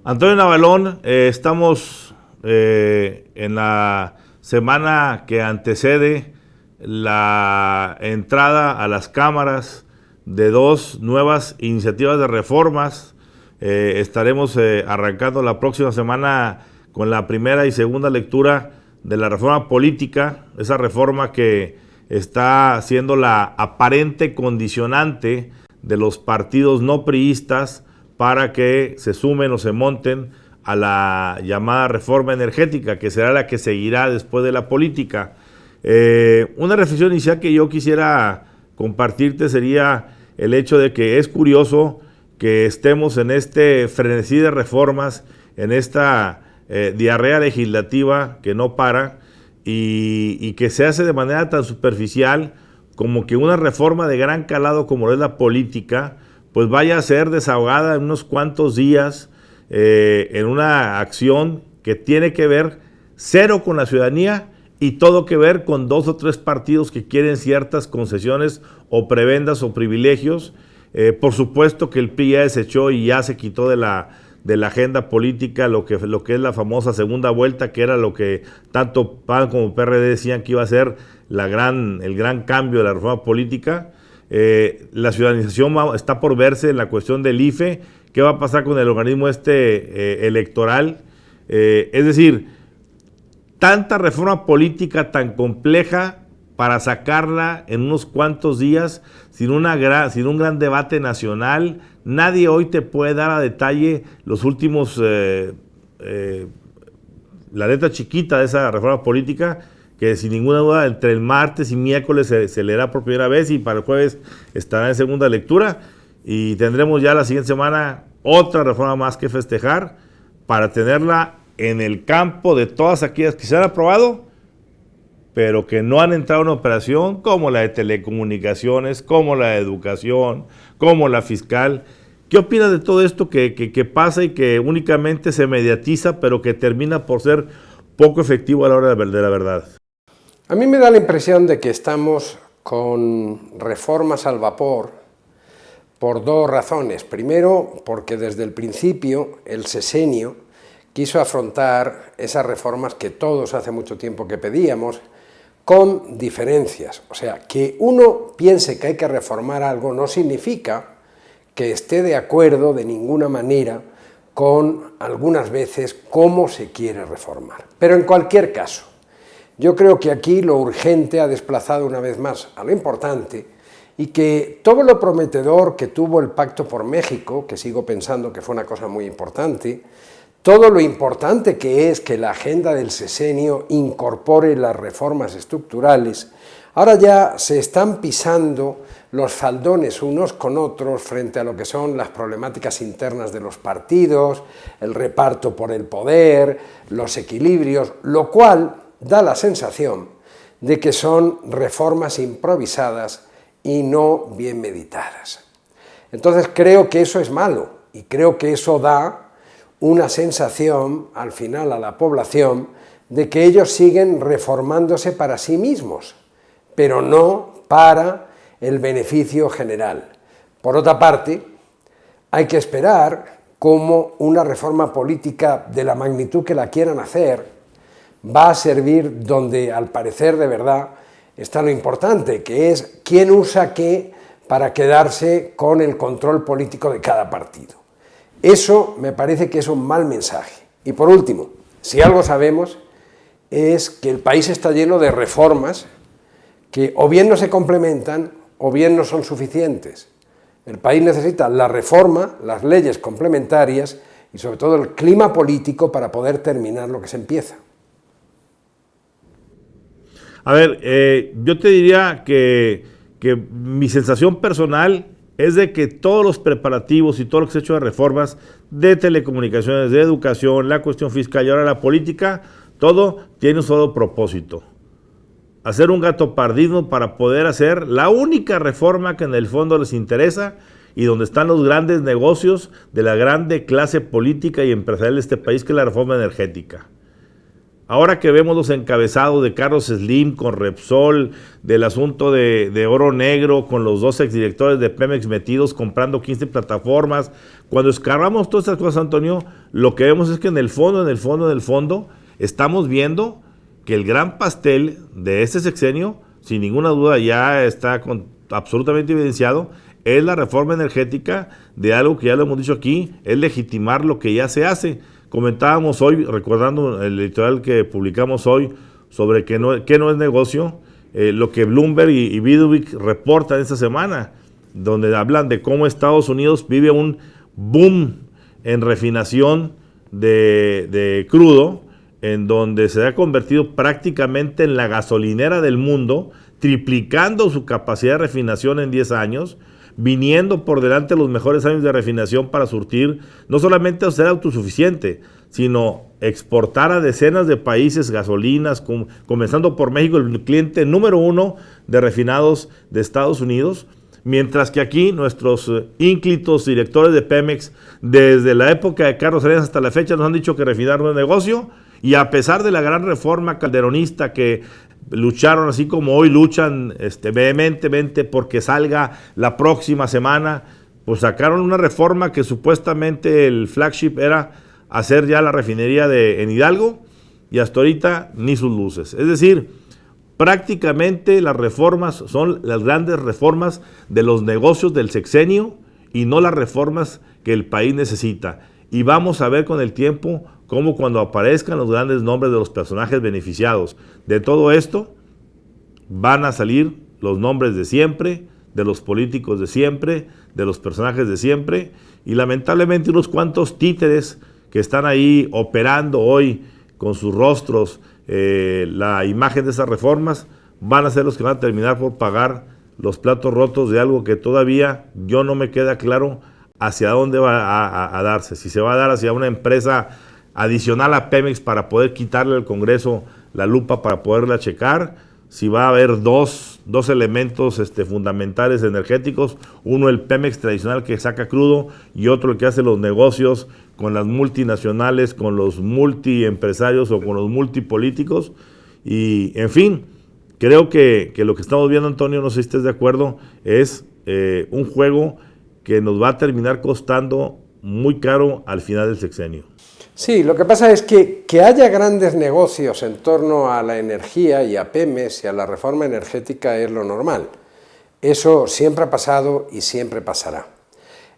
Antonio Navalón, estamos en la semana que antecede la entrada a las cámaras de dos nuevas iniciativas de reformas. Estaremos arrancando la próxima semana con la primera y segunda lectura de la reforma política, esa reforma que está siendo la aparente condicionante de los partidos no priistas para que se sumen o se monten a la llamada reforma energética, que será la que seguirá después de la política. Una reflexión inicial que yo quisiera compartirte sería el hecho de que es curioso que estemos en este frenesí de reformas, en esta diarrea legislativa que no para y que se hace de manera tan superficial como que una reforma de gran calado como es la política pues vaya a ser desahogada en unos cuantos días en una acción que tiene que ver cero con la ciudadanía y todo que ver con dos o tres partidos que quieren ciertas concesiones o prebendas o privilegios. Por supuesto que el PRI ya desechó y ya se quitó de la agenda política lo que es la famosa segunda vuelta, que era lo que tanto PAN como PRD decían que iba a ser el gran cambio de la reforma política. La ciudadanización está por verse en la cuestión del IFE, qué va a pasar con el organismo electoral. Es decir, tanta reforma política tan compleja para sacarla en unos cuantos días sin un gran debate nacional. Nadie hoy te puede dar a detalle los últimos, la letra chiquita de esa reforma política, que sin ninguna duda entre el martes y miércoles se leerá por primera vez y para el jueves estará en segunda lectura y tendremos ya la siguiente semana otra reforma más que festejar para tenerla en el campo de todas aquellas que se han aprobado pero que no han entrado en operación, como la de telecomunicaciones, como la de educación, como la fiscal. ¿Qué opinas de todo esto que pasa y que únicamente se mediatiza pero que termina por ser poco efectivo a la hora de la verdad? A mí me da la impresión de que estamos con reformas al vapor por dos razones. Primero, porque desde el principio el sesenio quiso afrontar esas reformas que todos hace mucho tiempo que pedíamos, con diferencias. O sea, que uno piense que hay que reformar algo no significa que esté de acuerdo de ninguna manera con algunas veces cómo se quiere reformar. Pero en cualquier caso, yo creo que aquí lo urgente ha desplazado una vez más a lo importante y que todo lo prometedor que tuvo el Pacto por México, que sigo pensando que fue una cosa muy importante, todo lo importante que es que la agenda del sesenio incorpore las reformas estructurales, ahora ya se están pisando los faldones unos con otros frente a lo que son las problemáticas internas de los partidos, el reparto por el poder, los equilibrios, lo cual da la sensación de que son reformas improvisadas y no bien meditadas. Entonces creo que eso es malo y creo que eso da una sensación al final a la población de que ellos siguen reformándose para sí mismos, pero no para el beneficio general. Por otra parte, hay que esperar cómo una reforma política de la magnitud que la quieran hacer va a servir donde, al parecer de verdad, está lo importante, que es quién usa qué para quedarse con el control político de cada partido. Eso me parece que es un mal mensaje. Y por último, si algo sabemos, es que el país está lleno de reformas que o bien no se complementan o bien no son suficientes. El país necesita la reforma, las leyes complementarias y sobre todo el clima político para poder terminar lo que se empieza. A ver, yo te diría que mi sensación personal es de que todos los preparativos y todo lo que se ha hecho de reformas de telecomunicaciones, de educación, la cuestión fiscal y ahora la política, todo tiene un solo propósito: hacer un gatopardismo para poder hacer la única reforma que en el fondo les interesa y donde están los grandes negocios de la grande clase política y empresarial de este país, que es la reforma energética. ahora que vemos los encabezados de Carlos Slim con Repsol, del asunto de Oro Negro, con los 2 exdirectores de Pemex metidos comprando 15 plataformas, cuando escarbamos todas estas cosas, Antonio, lo que vemos es que en el fondo, estamos viendo que el gran pastel de este sexenio, sin ninguna duda ya está absolutamente evidenciado, es la reforma energética de algo que ya lo hemos dicho aquí, es legitimar lo que ya se hace. Comentábamos hoy, recordando el editorial que publicamos hoy, sobre que no es negocio, lo que Bloomberg y Vidovik reportan esta semana, donde hablan de cómo Estados Unidos vive un boom en refinación de crudo, en donde se ha convertido prácticamente en la gasolinera del mundo, triplicando su capacidad de refinación en 10 años, viniendo por delante los mejores años de refinación para surtir, no solamente ser autosuficiente, sino exportar a decenas de países gasolinas, comenzando por México, el cliente número 1 de refinados de Estados Unidos, mientras que aquí nuestros ínclitos directores de Pemex, desde la época de Carlos Salinas hasta la fecha, nos han dicho que refinar no es negocio, y a pesar de la gran reforma calderonista que lucharon, así como hoy luchan vehementemente porque salga la próxima semana, pues sacaron una reforma que supuestamente el flagship era hacer ya la refinería en Hidalgo, y hasta ahorita ni sus luces. Es decir, prácticamente las reformas son las grandes reformas de los negocios del sexenio y no las reformas que el país necesita. Y vamos a ver con el tiempo cómo cuando aparezcan los grandes nombres de los personajes beneficiados de todo esto, van a salir los nombres de siempre, de los políticos de siempre, de los personajes de siempre, y lamentablemente unos cuantos títeres que están ahí operando hoy con sus rostros la imagen de esas reformas, van a ser los que van a terminar por pagar los platos rotos de algo que todavía yo no me queda claro hacia dónde va a darse. Si se va a dar hacia una empresa adicional a Pemex para poder quitarle al Congreso la lupa para poderla checar, si va a haber dos elementos fundamentales energéticos, uno el Pemex tradicional que saca crudo y otro el que hace los negocios con las multinacionales, con los multiempresarios o con los multipolíticos. Y en fin, creo que lo que estamos viendo, Antonio, no sé si estés de acuerdo, es un juego que nos va a terminar costando muy caro al final del sexenio. Sí, lo que pasa es que haya grandes negocios en torno a la energía y a Pemex y a la reforma energética es lo normal. Eso siempre ha pasado y siempre pasará.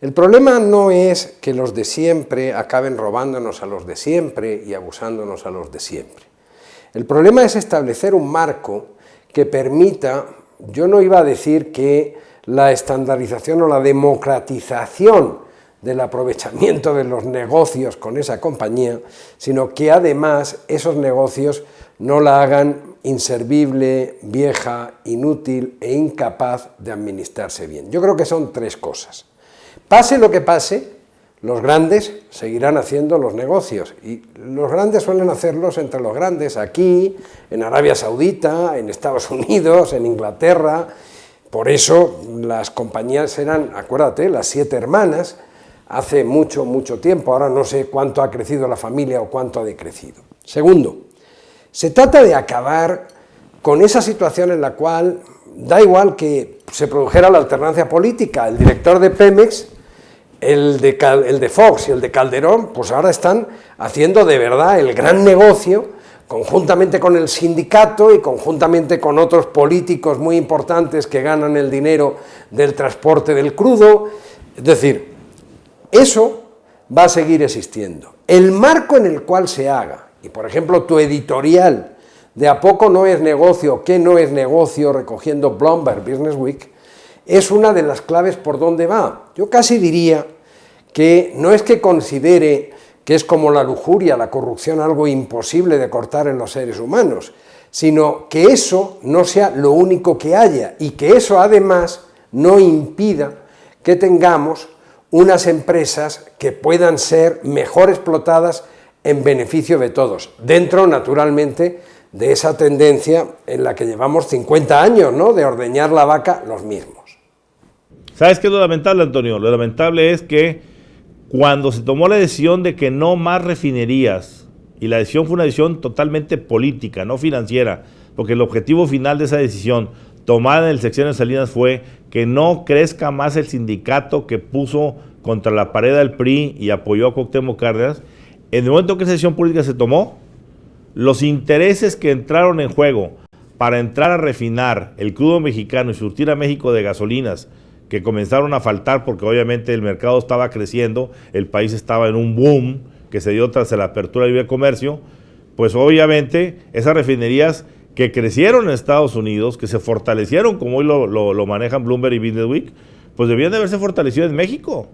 El problema no es que los de siempre acaben robándonos a los de siempre y abusándonos a los de siempre. El problema es establecer un marco que permita, yo no iba a decir que la estandarización o la democratización del aprovechamiento de los negocios con esa compañía, sino que además esos negocios no la hagan inservible, vieja, inútil e incapaz de administrarse bien. Yo creo que son 3 cosas. Pase lo que pase, los grandes seguirán haciendo los negocios, y los grandes suelen hacerlos entre los grandes, aquí, en Arabia Saudita, en Estados Unidos, en Inglaterra. Por eso las compañías eran, acuérdate, las 7 hermanas, hace mucho, mucho tiempo. Ahora no sé cuánto ha crecido la familia o cuánto ha decrecido. Segundo, se trata de acabar con esa situación en la cual da igual que se produjera la alternancia política. El director de Pemex, el de Fox y el de Calderón, pues ahora están haciendo de verdad el gran negocio, conjuntamente con el sindicato y conjuntamente con otros políticos muy importantes que ganan el dinero del transporte del crudo. Es decir, eso va a seguir existiendo. El marco en el cual se haga, y por ejemplo tu editorial de a poco no es negocio, qué no es negocio, recogiendo Bloomberg Business Week, es una de las claves por dónde va. Yo casi diría que no es que considere que es como la lujuria, la corrupción, algo imposible de cortar en los seres humanos, sino que eso no sea lo único que haya, y que eso además no impida que tengamos unas empresas que puedan ser mejor explotadas en beneficio de todos, dentro naturalmente de esa tendencia en la que llevamos 50 años, ¿no?, de ordeñar la vaca los mismos. ¿Sabes qué es lo lamentable, Antonio? Lo lamentable es que cuando se tomó la decisión de que no más refinerías Y la decisión fue una decisión totalmente política, no financiera, porque el objetivo final de esa decisión tomada en el sexenio de Salinas fue que no crezca más el sindicato que puso contra la pared al PRI y apoyó a Cuauhtémoc Cárdenas. En el momento que esa decisión política se tomó, los intereses que entraron en juego para entrar a refinar el crudo mexicano y surtir a México de gasolinas que comenzaron a faltar porque obviamente el mercado estaba creciendo, el país estaba en un boom que se dio tras la apertura del libre comercio, pues obviamente esas refinerías que crecieron en Estados Unidos, que se fortalecieron como hoy lo manejan Bloomberg y Business Week, pues debían de haberse fortalecido en México.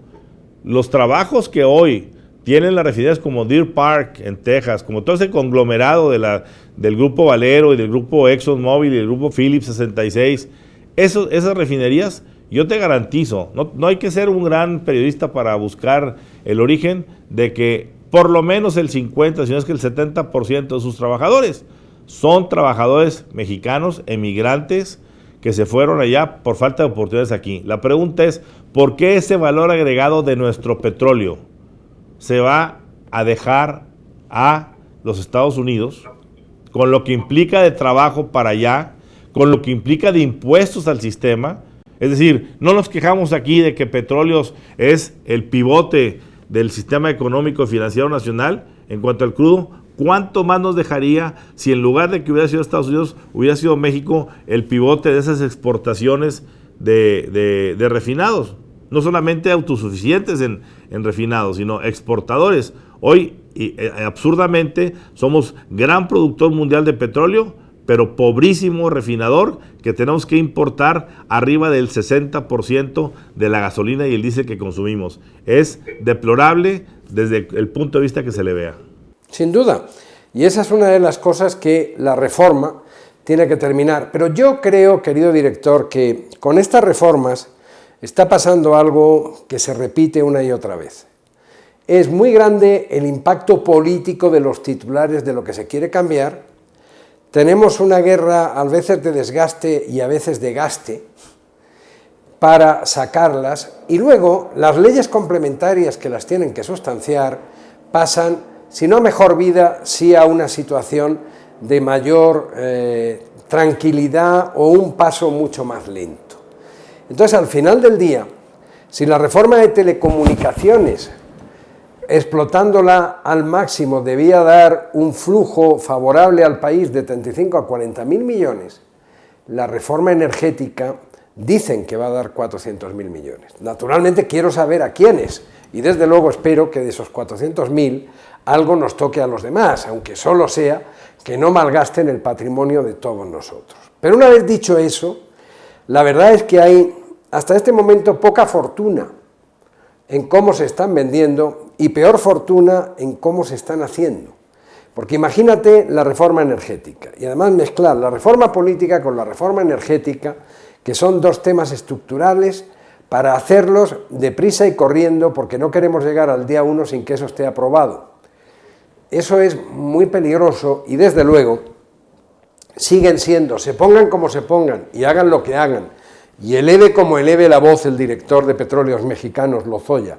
Los trabajos que hoy tienen las refinerías como Deer Park en Texas, como todo ese conglomerado del grupo Valero y del grupo ExxonMobil y del grupo Phillips 66, esas refinerías, yo te garantizo, no hay que ser un gran periodista para buscar el origen de que por lo menos el 50, si no es que el 70% de sus trabajadores son trabajadores mexicanos, emigrantes, que se fueron allá por falta de oportunidades aquí. La pregunta es, ¿por qué ese valor agregado de nuestro petróleo se va a dejar a los Estados Unidos, con lo que implica de trabajo para allá, con lo que implica de impuestos al sistema? Es decir, no nos quejamos aquí de que Petróleos es el pivote del sistema económico y financiero nacional en cuanto al crudo. ¿Cuánto más nos dejaría si en lugar de que hubiera sido Estados Unidos, hubiera sido México el pivote de esas exportaciones de refinados? No solamente autosuficientes en refinados, sino exportadores. Hoy, absurdamente, somos gran productor mundial de petróleo, pero pobrísimo refinador, que tenemos que importar arriba del 60% de la gasolina y el diésel que consumimos. Es deplorable desde el punto de vista que se le vea. Sin duda, y esa es una de las cosas que la reforma tiene que terminar. Pero yo creo, querido director, que con estas reformas está pasando algo que se repite una y otra vez. Es muy grande el impacto político de los titulares de lo que se quiere cambiar. Tenemos una guerra a veces de desgaste y a veces de gaste para sacarlas, y luego las leyes complementarias que las tienen que sustanciar pasan, si no a mejor vida, sí a una situación de mayor tranquilidad o un paso mucho más lento. Entonces, al final del día, si la reforma de telecomunicaciones, explotándola al máximo, debía dar un flujo favorable al país de 35 a 40.000 millones, la reforma energética dicen que va a dar 400.000 millones. Naturalmente quiero saber a quiénes, y desde luego espero que de esos 400.000 algo nos toque a los demás, aunque solo sea que no malgasten el patrimonio de todos nosotros. Pero una vez dicho eso, la verdad es que hay hasta este momento poca fortuna en cómo se están vendiendo y peor fortuna en cómo se están haciendo. Porque imagínate la reforma energética y además mezclar la reforma política con la reforma energética, que son dos temas estructurales, para hacerlos deprisa y corriendo, porque no queremos llegar al día 1 sin que eso esté aprobado. Eso es muy peligroso y desde luego siguen siendo, se pongan como se pongan y hagan lo que hagan, y eleve como eleve la voz el director de Petróleos Mexicanos, Lozoya,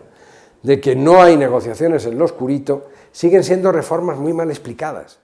de que no hay negociaciones en lo oscurito, siguen siendo reformas muy mal explicadas.